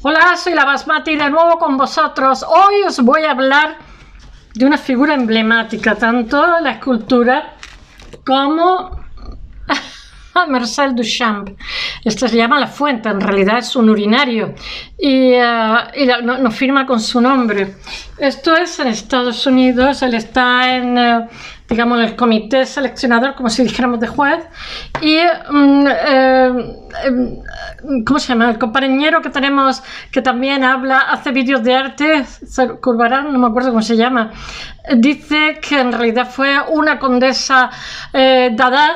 Hola, soy la Basmati de nuevo con vosotros. Hoy os voy a hablar de una figura emblemática, tanto la escultura como Marcel Duchamp. Este se llama La Fuente, en realidad es un urinario y no firma con su nombre. Esto es en Estados Unidos, él está en, digamos, el comité seleccionador, como si dijéramos de juez, y ¿cómo se llama? El compañero que tenemos que también hace vídeos de arte, Curvarán, no me acuerdo cómo se llama, dice que en realidad fue una condesa Dada,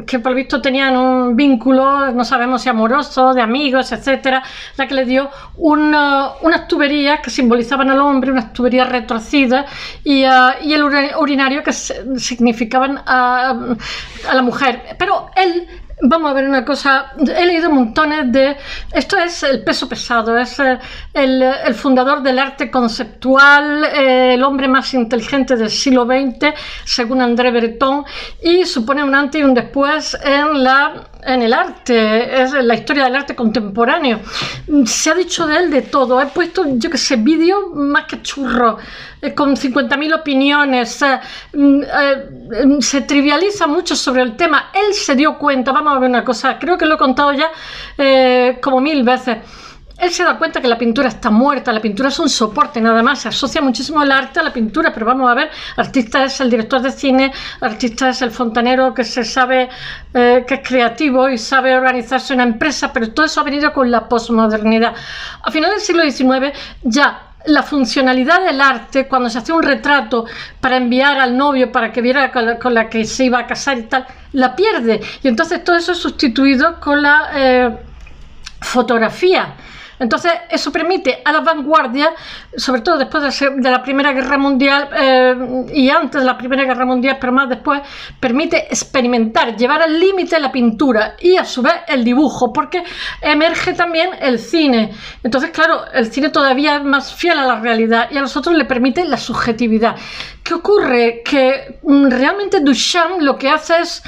que por lo visto tenían un vínculo, no sabemos si amoroso, de amigos, etcétera, la que le dio unas tuberías que simbolizaban al hombre, unas tuberías retorcidas, y el urinario que significaban a la mujer. Pero él, vamos a ver una cosa, he leído montones de... Esto es el peso pesado, es el fundador del arte conceptual, el hombre más inteligente del siglo XX, según André Breton, y supone un antes y un después en el arte, es la historia del arte contemporáneo. Se ha dicho de él de todo, he puesto, yo que sé, vídeos más que churros, con 50.000 opiniones, se trivializa mucho sobre el tema. Él se dio cuenta, vamos a ver una cosa, creo que lo he contado ya como 1000 veces. Él se da cuenta que la pintura está muerta, la pintura es un soporte nada más, se asocia muchísimo el arte a la pintura, pero vamos a ver, artista es el director de cine, artista es el fontanero que se sabe que es creativo y sabe organizarse una empresa, pero todo eso ha venido con la posmodernidad. A finales del siglo XIX ya la funcionalidad del arte, cuando se hacía un retrato para enviar al novio para que viera con la que se iba a casar y tal, la pierde, y entonces todo eso es sustituido con la fotografía. Entonces eso permite a la vanguardia, sobre todo después de la Primera Guerra Mundial y antes de la Primera Guerra Mundial, pero más después, permite experimentar, llevar al límite la pintura y a su vez el dibujo, porque emerge también el cine. Entonces, claro, el cine todavía es más fiel a la realidad y a nosotros le permite la subjetividad. ¿Qué ocurre? Que realmente Duchamp lo que hace es,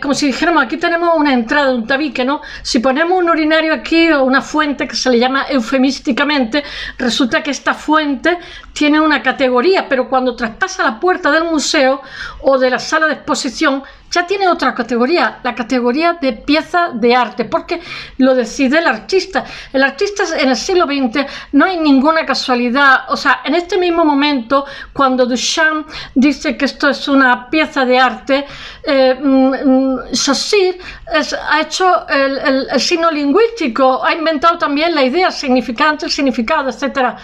como si dijéramos, aquí tenemos una entrada, un tabique, ¿no? Si ponemos un urinario aquí o una fuente que se le llama eufemísticamente, resulta que esta fuente tiene una categoría, pero cuando traspasa la puerta del museo o de la sala de exposición ya tiene otra categoría, la categoría de pieza de arte, porque lo decide el artista. El artista en el siglo XX no hay ninguna casualidad, o sea, en este mismo momento, cuando Duchamp dice que esto es una pieza de arte, Saussure ha hecho el signo lingüístico, ha inventado también la idea, significante, el significado, etc.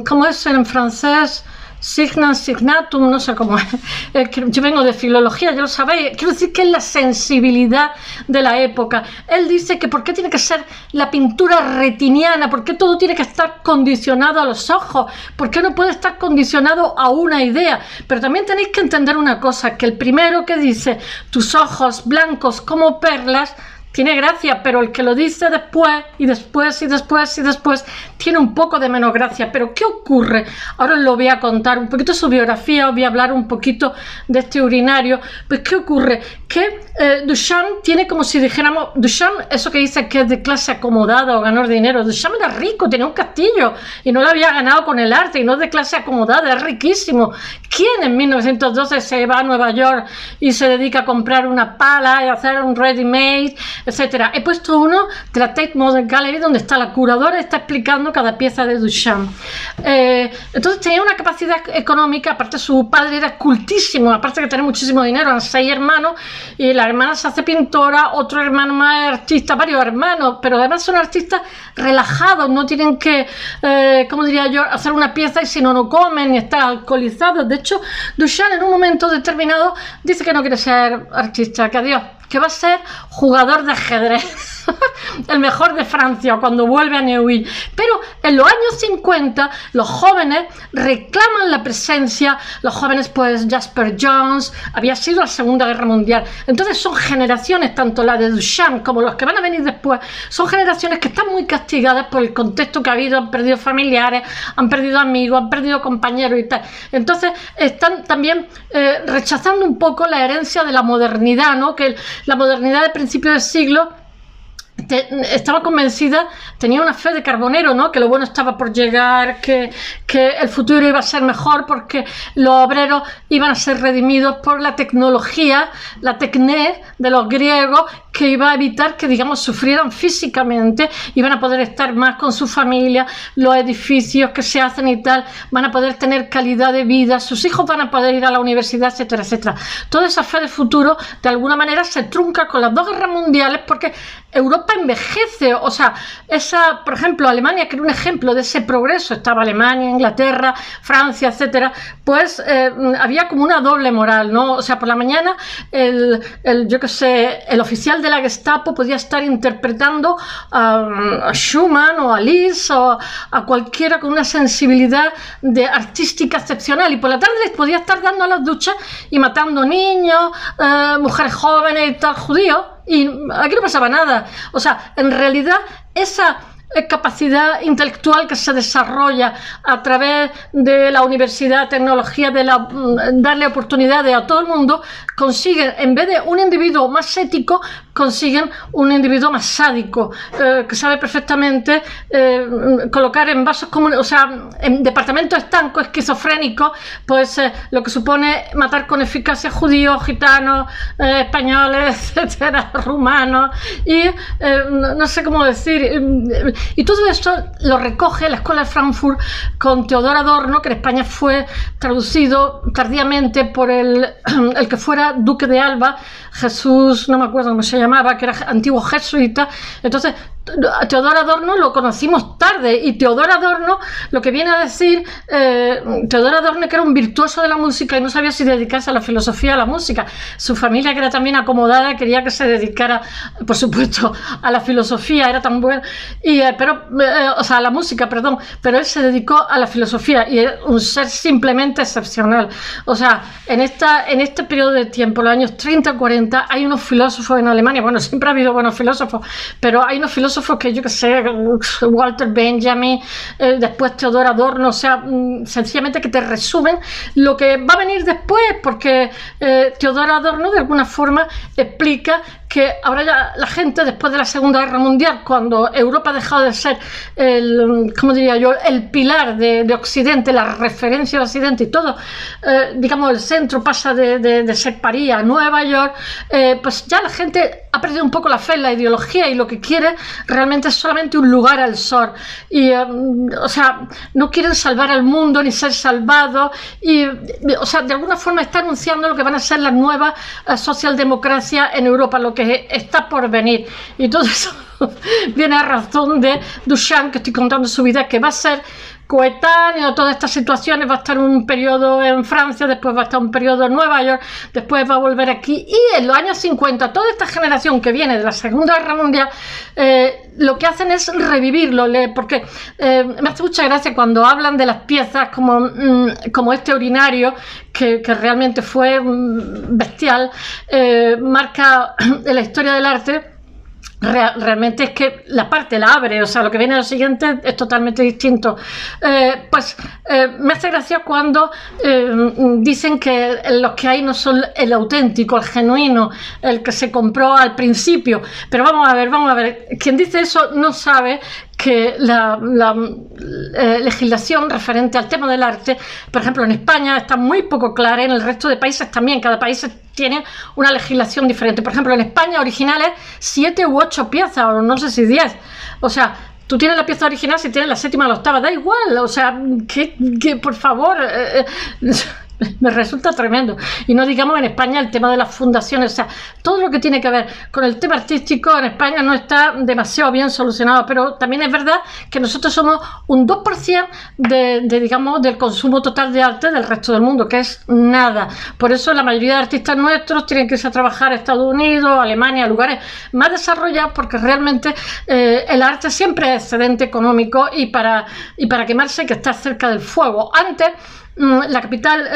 ¿Cómo es en francés? Signum signatum, no sé cómo es. Yo vengo de filología, ya lo sabéis. Quiero decir que es la sensibilidad de la época. Él dice que por qué tiene que ser la pintura retiniana, por qué todo tiene que estar condicionado a los ojos, por qué no puede estar condicionado a una idea. Pero también tenéis que entender una cosa, que el primero que dice tus ojos blancos como perlas tiene gracia, pero el que lo dice después y después y después y después tiene un poco de menos gracia. Pero ¿qué ocurre? Ahora os lo voy a contar un poquito su biografía, os voy a hablar un poquito de este urinario. Pues ¿qué ocurre? Que Duchamp tiene, como si dijéramos, Duchamp, eso que dice que es de clase acomodada o ganó dinero, Duchamp era rico, tenía un castillo y no lo había ganado con el arte y no es de clase acomodada, es riquísimo. ¿Quién en 1912 se va a Nueva York y se dedica a comprar una pala y a hacer un ready-made, etcétera? He puesto uno de la Tate Modern Gallery donde está la curadora y está explicando cada pieza de Duchamp. Entonces tenía una capacidad económica, aparte su padre era cultísimo, aparte que tenía muchísimo dinero, eran 6 hermanos y la hermana se hace pintora, otro hermano más artista, varios hermanos, pero además son artistas relajados, no tienen que, como diría yo, hacer una pieza y si no, no comen ni están alcoholizados. De hecho, Duchamp en un momento determinado dice que no quiere ser artista, que adiós, que va a ser jugador de ajedrez. El mejor de Francia cuando vuelve a Neuilly. Pero en los años 50 los jóvenes reclaman la presencia, los jóvenes, pues Jasper Johns, había sido la Segunda Guerra Mundial, entonces son generaciones, tanto la de Duchamp como los que van a venir después, son generaciones que están muy castigadas por el contexto que ha habido, han perdido familiares, han perdido amigos, han perdido compañeros y tal, entonces están también rechazando un poco la herencia de la modernidad, ¿no? Que la modernidad de principios del siglo estaba convencida, tenía una fe de carbonero, ¿no? Que lo bueno estaba por llegar, que el futuro iba a ser mejor porque los obreros iban a ser redimidos por la tecnología, la tecné de los griegos, que iba a evitar que, digamos, sufrieran físicamente, iban a poder estar más con su familia, los edificios que se hacen y tal, van a poder tener calidad de vida, sus hijos van a poder ir a la universidad, etcétera, etcétera. Toda esa fe de futuro, de alguna manera, se trunca con las 2 guerras mundiales porque Europa envejece, o sea, por ejemplo, Alemania, que era un ejemplo de ese progreso, estaba Alemania, Inglaterra, Francia, etcétera, pues había como una doble moral, ¿no? O sea, por la mañana yo qué sé, el oficial de la Gestapo podía estar interpretando a Schumann o a Liszt o a cualquiera con una sensibilidad artística excepcional, y por la tarde les podía estar dando a las duchas y matando niños, mujeres jóvenes y tal, judíos. Y aquí no pasaba nada. O sea, en realidad esa capacidad intelectual que se desarrolla a través de la universidad, tecnología, darle oportunidades a todo el mundo, consiguen, en vez de un individuo más ético, consiguen un individuo más sádico, que sabe perfectamente colocar en vasos comunes, o sea, en departamentos estancos, esquizofrénicos, pues lo que supone matar con eficacia judíos, gitanos, españoles, etcétera, rumanos, y no sé cómo decir. Y todo esto lo recoge la Escuela de Frankfurt con Teodor Adorno, que en España fue traducido tardíamente por el que fuera duque de Alba, Jesús, no me acuerdo cómo se llamaba, que era antiguo jesuita. Entonces, Teodor Adorno lo conocimos tarde, y Teodor Adorno lo que viene a decir, Teodor Adorno, que era un virtuoso de la música y no sabía si dedicarse a la filosofía o a la música. Su familia, que era también acomodada, quería que se dedicara, por supuesto, a la filosofía, era tan bueno, o sea, a la música, perdón, pero él se dedicó a la filosofía y es un ser simplemente excepcional. O sea, en este periodo de tiempo, los años 30-40, hay unos filósofos en Alemania, bueno, siempre ha habido buenos filósofos, pero hay unos filósofos que yo que sé, Walter Benjamin, después Teodor Adorno, o sea, sencillamente que te resumen lo que va a venir después, porque Teodor Adorno de alguna forma explica que ahora ya la gente, después de la Segunda Guerra Mundial, cuando Europa ha dejado de ser ¿cómo diría yo?, el pilar de Occidente, la referencia de Occidente, y todo, digamos, el centro pasa de ser París a Nueva York, pues ya la gente ha perdido un poco la fe en la ideología y lo que quiere realmente es solamente un lugar al sol. Y, o sea, no quieren salvar al mundo ni ser salvados. Y, o sea, de alguna forma está anunciando lo que van a ser las nuevas socialdemocracias en Europa, lo que está por venir. Y todo eso viene a razón de Duchamp, que estoy contando su vida, que va a ser coetáneo, todas estas situaciones, va a estar un periodo en Francia, después va a estar un periodo en Nueva York, después va a volver aquí, y en los años 50 toda esta generación que viene de la Segunda Guerra Mundial, lo que hacen es revivirlo, porque me hace mucha gracia cuando hablan de las piezas como este urinario, que realmente fue bestial, marca en la historia del arte. Realmente es que la parte la abre, o sea, lo que viene a lo siguiente es totalmente distinto. Me hace gracia cuando dicen que los que hay no son el auténtico, el genuino, el que se compró al principio. Pero vamos a ver, quien dice eso no sabe que la legislación referente al tema del arte, por ejemplo, en España está muy poco clara, en el resto de países también, cada país tiene una legislación diferente. Por ejemplo, en España originales 7 u 8 piezas, o no sé si 10, o sea, tú tienes la pieza original, si tienes la séptima o la octava, da igual, o sea, que por favor, me resulta tremendo. Y no digamos en España el tema de las fundaciones, o sea, todo lo que tiene que ver con el tema artístico en España no está demasiado bien solucionado, pero también es verdad que nosotros somos un 2% digamos, del consumo total de arte del resto del mundo, que es nada. Por eso la mayoría de artistas nuestros tienen que irse a trabajar a Estados Unidos, Alemania, lugares más desarrollados, porque realmente el arte siempre es excedente económico, y para quemarse hay que estar cerca del fuego. Antes la capital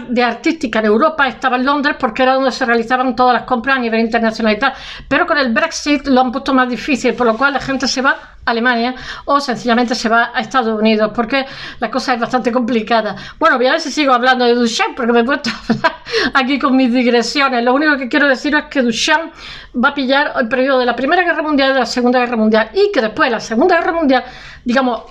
de artística en Europa estaba en Londres porque era donde se realizaban todas las compras a nivel internacional y tal, pero con el Brexit lo han puesto más difícil, por lo cual la gente se va a Alemania o sencillamente se va a Estados Unidos porque la cosa es bastante complicada. Bueno, voy a ver si sigo hablando de Duchamp porque me he puesto a hablar aquí con mis digresiones. Lo único que quiero deciros es que Duchamp va a pillar el periodo de la Primera Guerra Mundial y de la Segunda Guerra Mundial, y que después de la Segunda Guerra Mundial, digamos,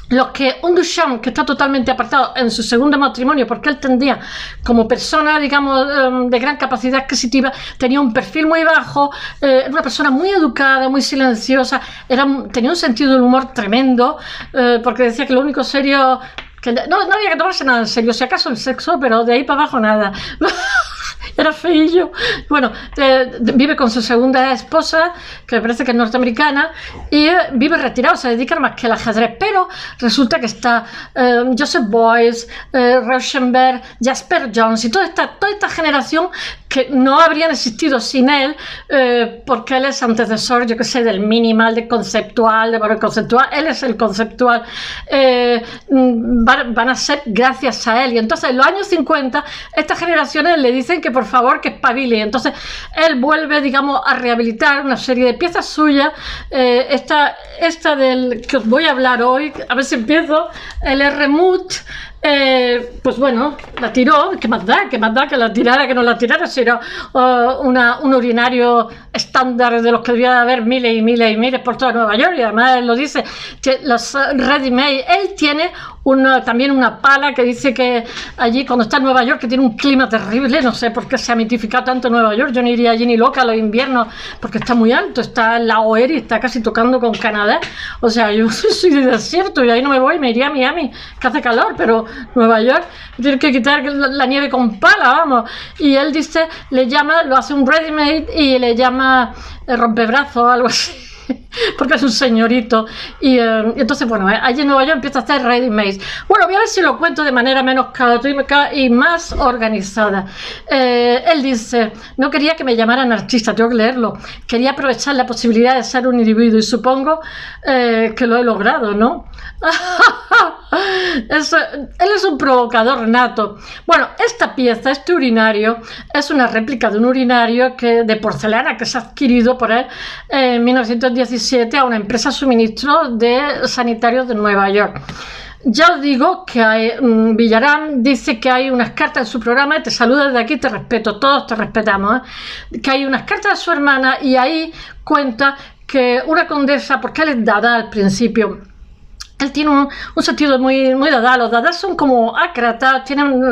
los que un Duchamp que está totalmente apartado en su segundo matrimonio, porque él tendría como persona, digamos, de gran capacidad adquisitiva, tenía un perfil muy bajo, era una persona muy educada, muy silenciosa, tenía un sentido del humor tremendo, porque decía que lo único serio, que no había que tomarse nada en serio, si acaso el sexo, pero de ahí para abajo nada. Era feillo. Bueno, vive con su segunda esposa, que me parece que es norteamericana, y vive retirado, se dedica más que al ajedrez, pero resulta que está Joseph Beuys, Rauschenberg, Jasper Johns y toda esta generación que no habrían existido sin él, porque él es antecesor, yo que sé, del minimal, del conceptual, del conceptual, él es el conceptual, van a ser gracias a él. Y entonces en los años 50 estas generaciones le dicen que por favor que espabile, y entonces él vuelve, digamos, a rehabilitar una serie de piezas suyas, esta del que os voy a hablar hoy, a ver si empiezo, el Remut. Pues bueno, la tiró, ¿qué más da? ¿Qué más da que la tirara, que no la tirara? Si era un urinario estándar de los que debía haber miles y miles y miles por toda Nueva York, y además él lo dice, que los ready-made, él tiene también una pala que dice que allí cuando está en Nueva York, que tiene un clima terrible, no sé por qué se ha mitificado tanto Nueva York, yo no iría allí ni loca a los inviernos porque está muy alto, está en la Oeri, está casi tocando con Canadá, o sea, yo soy de desierto y ahí no me voy, me iría a Miami, que hace calor, pero Nueva York tiene que quitar la nieve con pala, vamos. Y él dice, le llama, lo hace un ready-made y le llama rompebrazos o algo así, porque es un señorito. Y entonces, bueno, allí en Nueva York empieza a hacer ready-made. Bueno, voy a ver si lo cuento de manera menos caótica y más organizada. Él dice, no quería que me llamaran artista, tengo que leerlo. Quería aprovechar la posibilidad de ser un individuo y supongo que lo he logrado, ¿no? Él es un provocador nato. Bueno, esta pieza, este urinario, es una réplica de un urinario de porcelana que se ha adquirido por él en 1917 a una empresa suministro de sanitarios de Nueva York. Ya os digo que Villarán dice que hay unas cartas en su programa, y te saludo desde aquí, te respeto, todos te respetamos, que hay unas cartas de su hermana, y ahí cuenta que una condesa, porque él es dada al principio, él tiene un sentido muy, muy dada. Los dadas son como ácratas,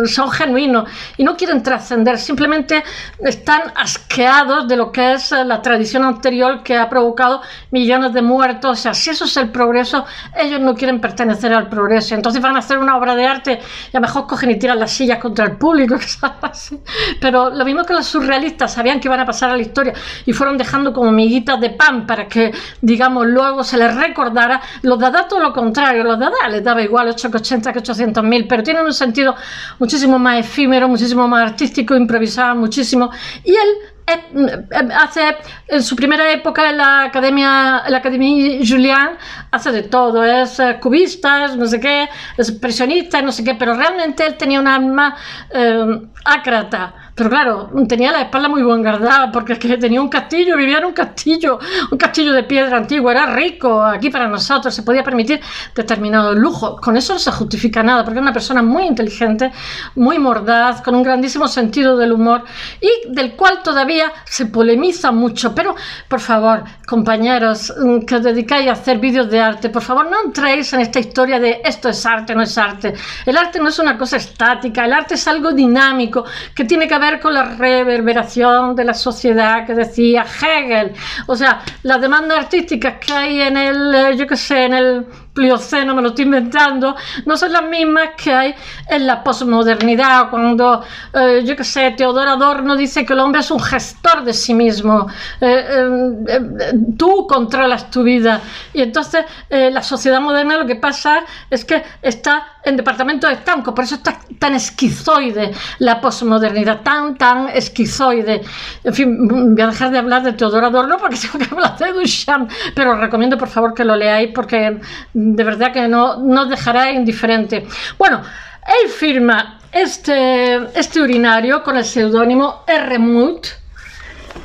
son genuinos y no quieren trascender, simplemente están asqueados de lo que es la tradición anterior que ha provocado millones de muertos. O sea, si eso es el progreso, ellos no quieren pertenecer al progreso. Entonces van a hacer una obra de arte y a lo mejor cogen y tiran las sillas contra el público, que así. Pero lo mismo que los surrealistas sabían que iban a pasar a la historia y fueron dejando como miguitas de pan para que, digamos, luego se les recordara. Los dadas todo lo contrario. Los dadas les daba igual 880 que 800.000, pero tienen un sentido muchísimo más efímero, muchísimo más artístico, improvisado muchísimo. Y él hace en su primera época en la Academia Julian, hace de todo, es cubista, es no sé qué, es expresionista, no sé qué, pero realmente él tenía un alma ácrata. Pero claro, tenía la espalda muy bien guardada porque es que tenía un castillo, vivía en un castillo de piedra antiguo, era rico. Aquí para nosotros se podía permitir determinados lujos. Con eso no se justifica nada, porque es una persona muy inteligente, muy mordaz, con un grandísimo sentido del humor y del cual todavía se polemiza mucho. Pero, por favor, compañeros que os dedicáis a hacer vídeos de arte, por favor, no entréis en esta historia de esto es arte, no es arte. El arte no es una cosa estática, el arte es algo dinámico que tiene que ver con la reverberación de la sociedad que decía Hegel. O sea, las demandas artísticas que hay en el, yo qué sé, en el Plioceno, me lo estoy inventando, no son las mismas que hay en la posmodernidad, cuando, yo qué sé, Teodoro Adorno dice que el hombre es un gestor de sí mismo, tú controlas tu vida, y entonces la sociedad moderna lo que pasa es que está en departamentos estancos, por eso está tan esquizoide la posmodernidad, tan esquizoide. En fin, voy a dejar de hablar de Teodoro Adorno porque tengo que hablar de Duchamp, pero os recomiendo por favor que lo leáis porque de verdad que no os dejará indiferente. Bueno, Él firma este urinario con el seudónimo Erremut.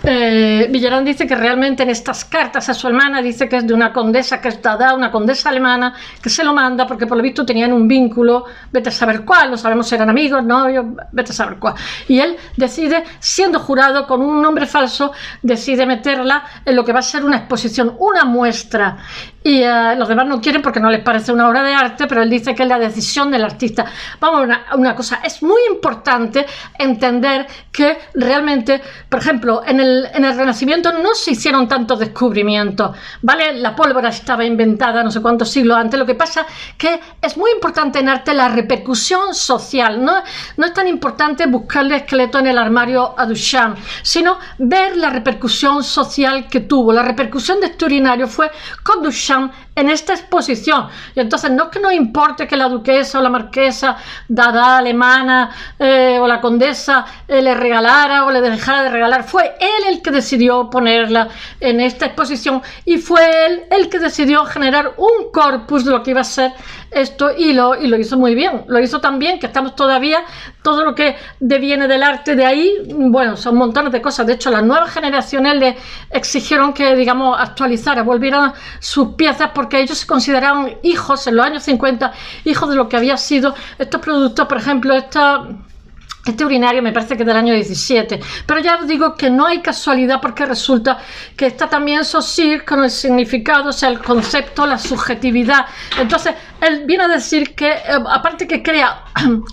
Villarán dice que realmente en estas cartas a su hermana dice que es de una condesa que es Dada, una condesa alemana, que se lo manda porque por lo visto tenían un vínculo, vete a saber cuál, no sabemos si eran amigos, novios, vete a saber cuál. Y él decide, siendo jurado con un nombre falso, decide meterla en lo que va a ser una exposición, una muestra. Y los demás no quieren porque no les parece una obra de arte, pero él dice que es la decisión del artista. Vamos a una cosa, es muy importante entender que realmente, por ejemplo, en el Renacimiento no se hicieron tantos descubrimientos, ¿vale? La pólvora estaba inventada no sé cuántos siglos antes. Lo que pasa que es muy importante en arte la repercusión social. No es tan importante buscarle esqueleto en el armario a Duchamp, sino ver la repercusión social que tuvo. La repercusión de este urinario fue con Duchamp en esta exposición. Y entonces no es que nos importe que la duquesa o la marquesa Dada alemana o la condesa le regalara o le dejara de regalar. Fue él el que decidió ponerla en esta exposición y fue él el que decidió generar un corpus de lo que iba a ser esto y lo hizo muy bien. Lo hizo tan bien que estamos todavía, todo lo que deviene del arte de ahí, bueno, son montones de cosas. De hecho, las nuevas generaciones le exigieron que, digamos, actualizara, volvieran sus piezas porque ellos se consideraban hijos en los años 50, hijos de lo que había sido estos productos. Por ejemplo, este urinario me parece que es del año 17, pero ya os digo que no hay casualidad porque resulta que está también Saussure con el significado, o sea, el concepto, la subjetividad. Entonces, él viene a decir que, aparte que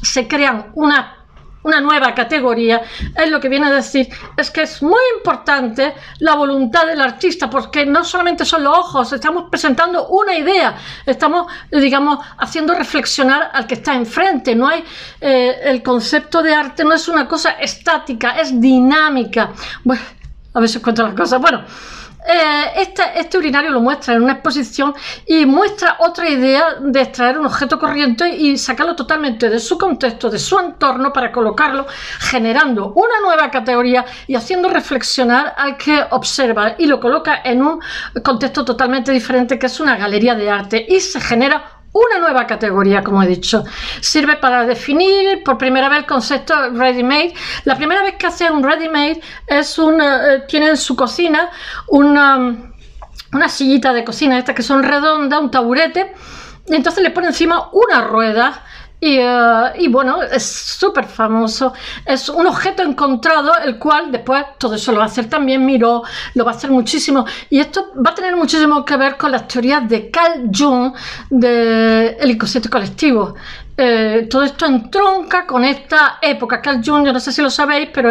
se crean una nueva categoría, él lo que viene a decir es que es muy importante la voluntad del artista, porque no solamente son los ojos, estamos presentando una idea, estamos, digamos, haciendo reflexionar al que está enfrente. No hay, el concepto de arte no es una cosa estática, es dinámica. Bueno, a ver si os cuento las cosas. Bueno, este urinario lo muestra en una exposición y muestra otra idea de extraer un objeto corriente y sacarlo totalmente de su contexto, de su entorno, para colocarlo, generando una nueva categoría y haciendo reflexionar al que observa, y lo coloca en un contexto totalmente diferente, que es una galería de arte, y se genera una nueva categoría, como he dicho. Sirve para definir por primera vez el concepto ready-made. La primera vez que hace un ready-made es tiene en su cocina una sillita de cocina, estas que son redondas, un taburete, y entonces le pone encima una rueda. Y bueno, es súper famoso, es un objeto encontrado, el cual después todo eso lo va a hacer también Miró, lo va a hacer muchísimo, y esto va a tener muchísimo que ver con las teorías de Carl Jung del inconsciente colectivo. Todo esto entronca con esta época. Carl Jung, yo no sé si lo sabéis, pero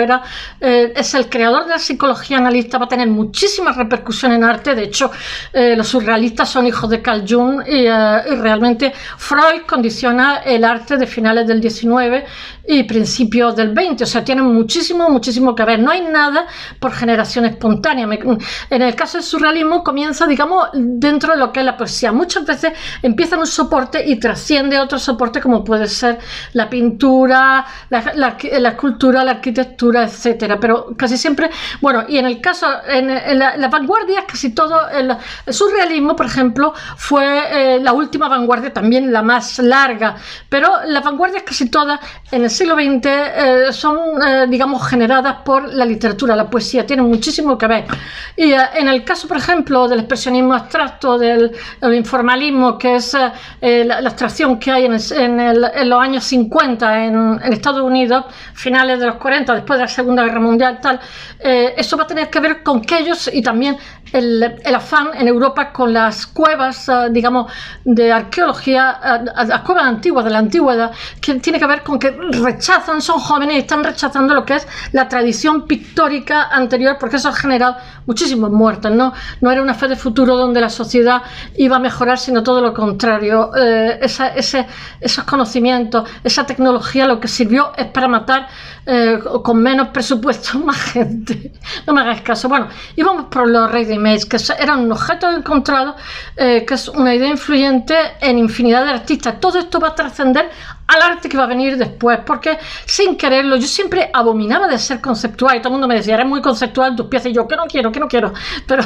es el creador de la psicología analista, va a tener muchísimas repercusiones en arte. De hecho, los surrealistas son hijos de Carl Jung, y realmente Freud condiciona el arte de finales del 19 y principios del 20, o sea, tienen muchísimo que ver. No hay nada por generación espontánea. En el caso del surrealismo comienza, digamos, dentro de lo que es la poesía. Muchas veces empieza en un soporte y trasciende a otro soporte, como puede ser la pintura, la escultura, la arquitectura, etcétera. Pero casi siempre, bueno, y en el caso, en la vanguardia, casi todo el surrealismo, por ejemplo, fue la última vanguardia, también la más larga, pero las vanguardias casi todas en el siglo XX son, digamos, generadas por la literatura, la poesía, tienen muchísimo que ver. Y en el caso, por ejemplo, del expresionismo abstracto, del informalismo, que es la abstracción que hay en los años 50 en Estados Unidos, finales de los 40, después de la Segunda Guerra Mundial, tal, eso va a tener que ver con que ellos, y también el afán en Europa con las cuevas, digamos, de arqueología, las cuevas antiguas, de la antigüedad, que tiene que ver con que rechazan, son jóvenes y están rechazando lo que es la tradición pictórica anterior, porque eso ha generado muchísimas muertes. No era una fe de futuro donde la sociedad iba a mejorar, sino todo lo contrario. Esos conocimientos, esa tecnología, lo que sirvió es para matar con menos presupuesto más gente. No me hagáis caso. Bueno, íbamos por los ready-mades, que eran un objeto encontrado, que es una idea influyente en infinidad de artistas. Todo esto va a trascender al arte que va a venir después, porque sin quererlo, yo siempre abominaba de ser conceptual, y todo el mundo me decía, eres muy conceptual tus piezas, y yo, que no quiero, pero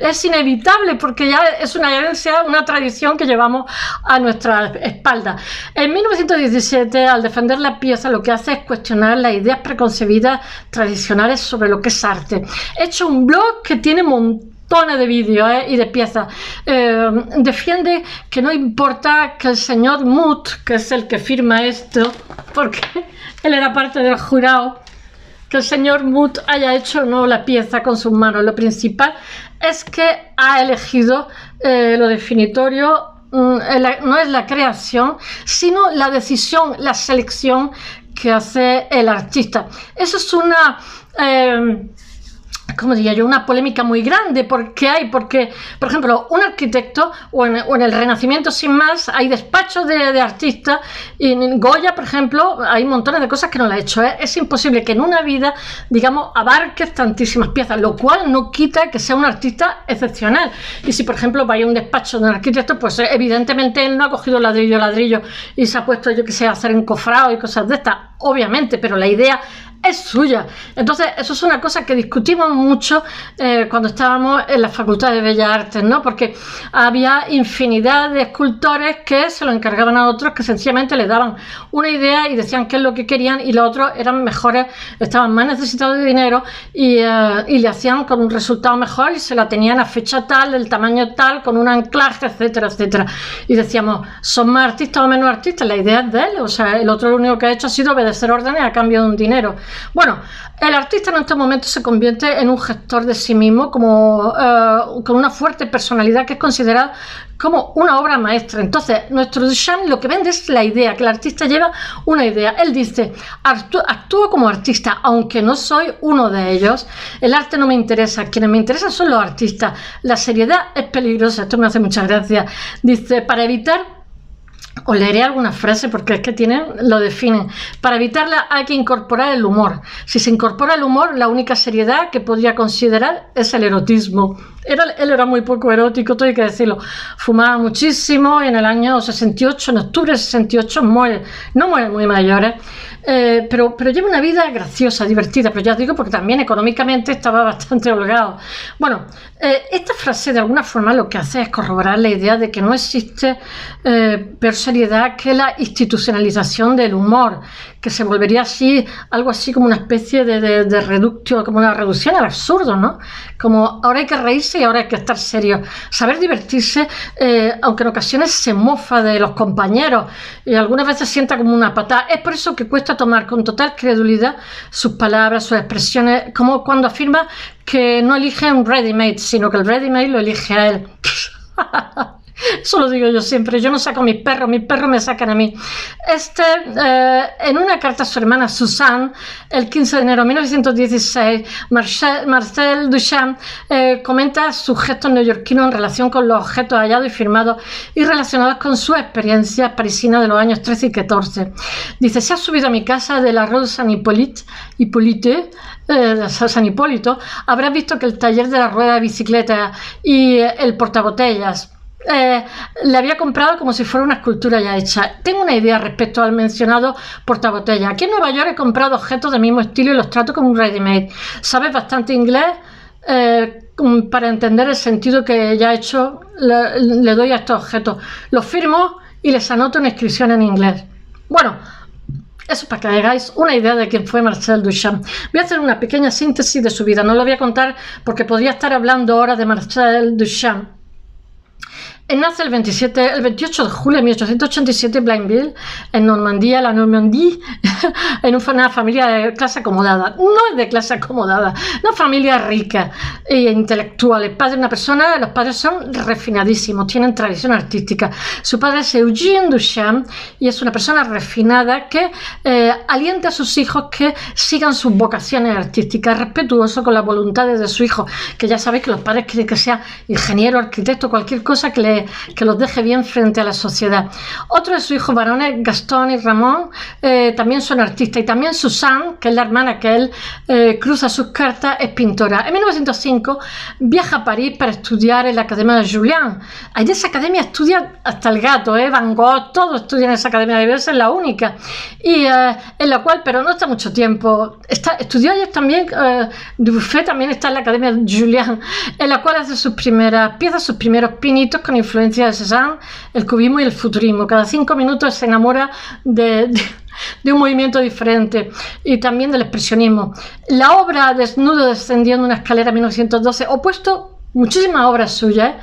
es inevitable, porque ya es una herencia, una tradición que llevamos a nuestra espalda. En 1917, al defender la pieza, lo que hace es cuestionar las ideas preconcebidas tradicionales sobre lo que es arte. He hecho un blog que tiene montones de vídeos y de piezas. Defiende que no importa que el señor Muth, que es el que firma esto, porque él era parte del jurado, que el señor Muth haya hecho o no la pieza con sus manos. Lo principal es que ha elegido lo definitorio. No es la creación, sino la decisión, la selección que hace el artista. Eso es una... ¿cómo diría yo? Una polémica muy grande. Porque, por ejemplo, un arquitecto o en el Renacimiento, sin más, hay despachos de artistas, y en Goya, por ejemplo, hay montones de cosas que no la ha hecho. Es imposible que en una vida, digamos, abarques tantísimas piezas, lo cual no quita que sea un artista excepcional. Y si, por ejemplo, vais a un despacho de un arquitecto, pues evidentemente él no ha cogido ladrillo y se ha puesto, yo que sé, a hacer encofrado y cosas de estas, obviamente, pero la idea es suya. Entonces, eso es una cosa que discutimos mucho cuando estábamos en la Facultad de Bellas Artes, ¿no? Porque había infinidad de escultores que se lo encargaban a otros, que sencillamente les daban una idea y decían qué es lo que querían, y los otros eran mejores, estaban más necesitados de dinero y le hacían con un resultado mejor y se la tenían a fecha tal, del tamaño tal, con un anclaje, etcétera, etcétera. Y decíamos, ¿son más artistas o menos artistas? La idea es de él, o sea, el otro lo único que ha hecho ha sido obedecer órdenes a cambio de un dinero. Bueno, el artista en estos momentos se convierte en un gestor de sí mismo, como con una fuerte personalidad que es considerada como una obra maestra. Entonces, nuestro Duchamp lo que vende es la idea, que el artista lleva una idea. Él dice, actúo como artista, aunque no soy uno de ellos. El arte no me interesa, quienes me interesan son los artistas. La seriedad es peligrosa. Esto me hace mucha gracia. Dice, para evitar... Os leeré algunas frases porque es que lo definen. Para evitarla hay que incorporar el humor. Si se incorpora el humor, la única seriedad que podría considerar es el erotismo. Él era muy poco erótico, todo hay que decirlo. Fumaba muchísimo y en el año 68, en octubre de 68, muere. No muere muy mayores, pero lleva una vida graciosa, divertida, pero ya os digo porque también económicamente estaba bastante holgado. Bueno, esta frase de alguna forma lo que hace es corroborar la idea de que no existe peor seriedad que la institucionalización del humor, que se volvería así, algo así como una especie de reductio, como una reducción al absurdo, ¿no? Como ahora hay que reírse y ahora hay que estar serio. Saber divertirse, aunque en ocasiones se mofa de los compañeros y algunas veces sienta como una patada. Es por eso que cuesta tomar con total credulidad sus palabras, sus expresiones, como cuando afirma que no elige un ready-made, sino que el ready-made lo elige a él. Eso lo digo yo siempre, yo no saco a mis perros me sacan a mí. En una carta a su hermana Suzanne, el 15 de enero de 1916, Marcel Duchamp comenta sus gestos neoyorquinos en relación con los objetos hallados y firmados y relacionados con su experiencia parisina de los años 13 y 14. Dice, se ha subido a mi casa de la Rue San Hippolyte, San Hipólito, habrás visto que el taller de la rueda de bicicleta y el portabotellas le había comprado como si fuera una escultura ya hecha. Tengo una idea respecto al mencionado portabotella. Aquí en Nueva York he comprado objetos del mismo estilo y los trato como un ready-made. ¿Sabes bastante inglés? Para entender el sentido que ya he hecho, le doy a estos objetos. Los firmo y les anoto una inscripción en inglés. Bueno, eso para que hagáis una idea de quién fue Marcel Duchamp. Voy a hacer una pequeña síntesis de su vida. No lo voy a contar porque podría estar hablando ahora de Marcel Duchamp. Él nace el 28 de julio de 1887 en Blainville, en Normandía, en una familia de clase acomodada. No es de clase acomodada, una familia rica e intelectual. El padre los padres son refinadísimos, tienen tradición artística. Su padre es Eugène Duchamp y es una persona refinada que alienta a sus hijos que sigan sus vocaciones artísticas, respetuoso con las voluntades de su hijo, que ya sabéis que los padres quieren que sea ingeniero, arquitecto, cualquier cosa que los deje bien frente a la sociedad. Otro de sus hijos varones, Gastón y Ramón, también son artistas, y también Suzanne, que es la hermana que él cruza sus cartas, es pintora. En 1905 viaja a París para estudiar en la Academia de Julian. Ahí en esa academia estudia hasta el gato, Van Gogh, todos estudian en esa academia, debe ser la única, y en la cual, pero no está mucho tiempo. Estudió ayer también, Dubuffet también está en la Academia de Julian, en la cual hace sus primeras piezas, sus primeros pinitos con influencia de Cézanne, el cubismo y el futurismo. Cada 5 minutos se enamora de un movimiento diferente, y también del expresionismo. La obra Desnudo descendiendo una escalera 1912, opuesto muchísimas obras suyas,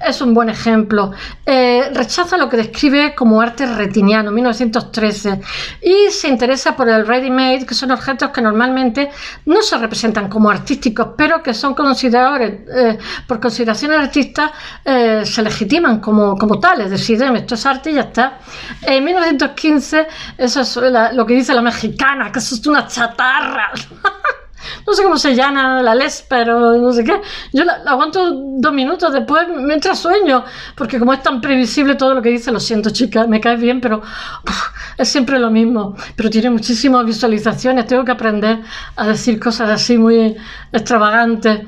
es un buen ejemplo. Rechaza lo que describe como arte retiniano, 1913, y se interesa por el ready-made, que son objetos que normalmente no se representan como artísticos, pero que son considerados, por consideraciones artistas, se legitiman como tales, deciden esto es arte y ya está. En 1915, eso es lo que dice la mexicana, que eso es una chatarra. No sé cómo se llama, la Lesper o no sé qué. Yo la aguanto 2 minutos, después me entra sueño, porque como es tan previsible todo lo que dice, lo siento, chica, me caes bien, pero es siempre lo mismo. Pero tiene muchísimas visualizaciones, tengo que aprender a decir cosas así muy extravagantes.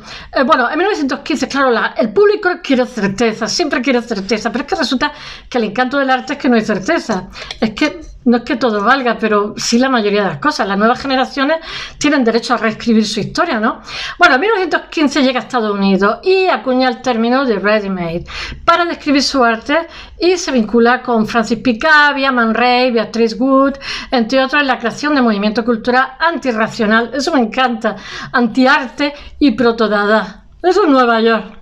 Bueno, en 1915, claro, el público quiere certeza, siempre quiere certeza, pero es que resulta que el encanto del arte es que no hay certeza. Es que no es que todo valga, pero sí la mayoría de las cosas. Las nuevas generaciones tienen derecho a reescribir su historia, ¿no? Bueno, en 1915 llega a Estados Unidos y acuña el término de ready-made para describir su arte, y se vincula con Francis Picabia, Man Ray, Beatrice Wood, entre otros, en la creación de movimiento cultural antirracional. Eso me encanta. Antiarte y protodada. Eso es Nueva York.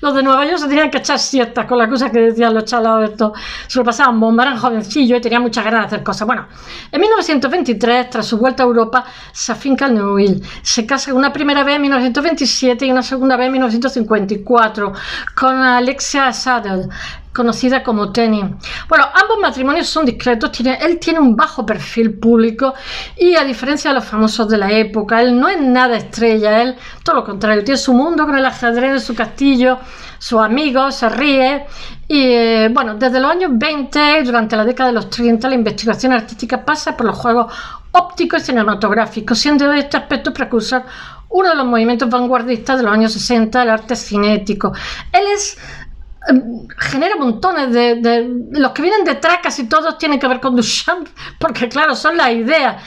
Los de Nueva York se tenían que echar siestas con la cosa que decían los chalados estos. Se lo pasaban bomba, eran jovencillos y tenían muchas ganas de hacer cosas. Bueno, en 1923, tras su vuelta a Europa, se afinca en Neuilly. Se casa una primera vez en 1927 y una segunda vez en 1954 con Alexia Sadel, conocida como Tenny. Bueno, ambos matrimonios son discretos, él tiene un bajo perfil público, y a diferencia de los famosos de la época, él no es nada estrella, él todo lo contrario, tiene su mundo con el ajedrez en su castillo, sus amigos, se ríe. Y bueno, desde los años 20, durante la década de los 30, la investigación artística pasa por los juegos ópticos y cinematográficos, siendo este aspecto precursor uno de los movimientos vanguardistas de los años 60, el arte cinético. Él genera montones de los que vienen detrás, casi todos tienen que ver con Duchamp, porque claro, son las ideas.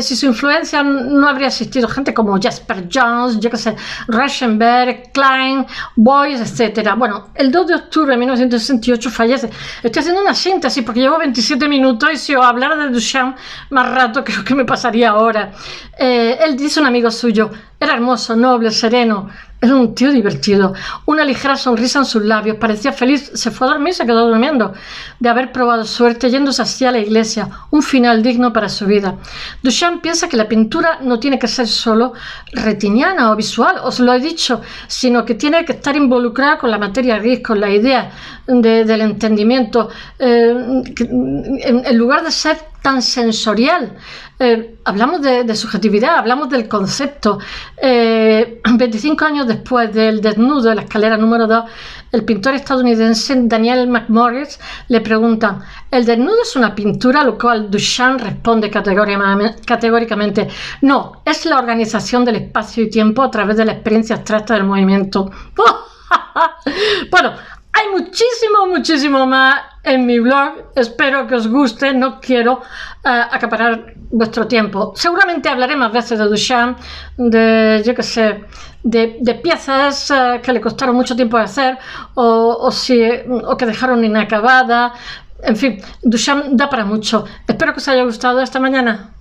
Si su influencia no habría existido gente como Jasper Johns, yo que sé, Rauschenberg, Klein, Beuys, etcétera. Bueno, el 2 de octubre de 1968 fallece. Estoy haciendo una síntesis porque llevo 27 minutos, y si os hablara de Duchamp más rato, creo que me pasaría ahora. Él dice, un amigo suyo, era hermoso, noble, sereno. Era un tío divertido, una ligera sonrisa en sus labios, parecía feliz, se fue a dormir, se quedó durmiendo, de haber probado suerte yéndose así a la iglesia, un final digno para su vida. Duchamp piensa que la pintura no tiene que ser solo retiniana o visual, os lo he dicho, sino que tiene que estar involucrada con la materia gris, con la idea del entendimiento, en lugar de ser tan sensorial. Hablamos de subjetividad, hablamos del concepto. 25 años después del Desnudo de la escalera número 2, el pintor estadounidense Daniel McMorris le pregunta: ¿el desnudo es una pintura? A lo cual Duchamp responde categóricamente: no, es la organización del espacio y tiempo a través de la experiencia abstracta del movimiento. Bueno, hay muchísimo más en mi blog, espero que os guste, no quiero acaparar vuestro tiempo. Seguramente hablaré más veces de Duchamp, yo qué sé, de piezas que le costaron mucho tiempo de hacer, o que dejaron inacabadas. En fin, Duchamp da para mucho. Espero que os haya gustado esta mañana.